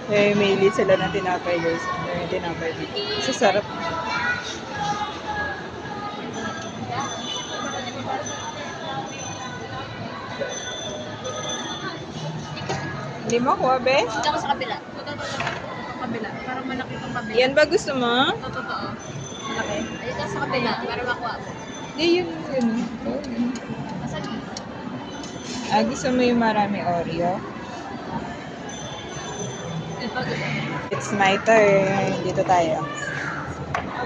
Eh, may sila ng tinapay guys. Yung tinapay dito. Kasi sarap. Hindi mo kuha, be? Dito ako sa kabila. Ito. Kabila. Parang malaki itong kabila. Yan ba gusto mo? Ito, totoo. Malaki. Ayun sa kabila. Para makuha ko. Hindi, yun. Asan yun? Gusto mo yung marami Oreo? Ito. It's my turn. Dito tayo.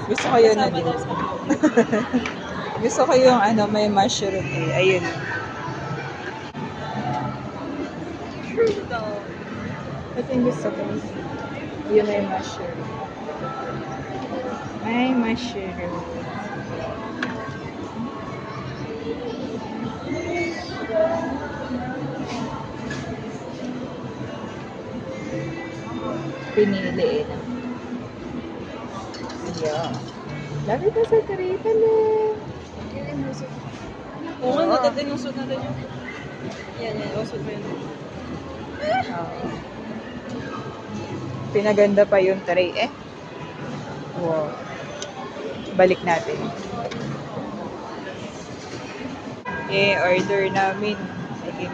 Gusto ko yun na din. Gusto ko yung may mushroom eh. Ayun. Ito. Ito yung gusto ko. Yun may mushroom. May mushroom. Pinili eh. Yeah. Lapit na sa karita na. Oo nga, natatin yung suit natin yun. Yan. Usod mo yun. Pinaganda pa yung tray eh. Wow. Balik natin. Order namin. Sige.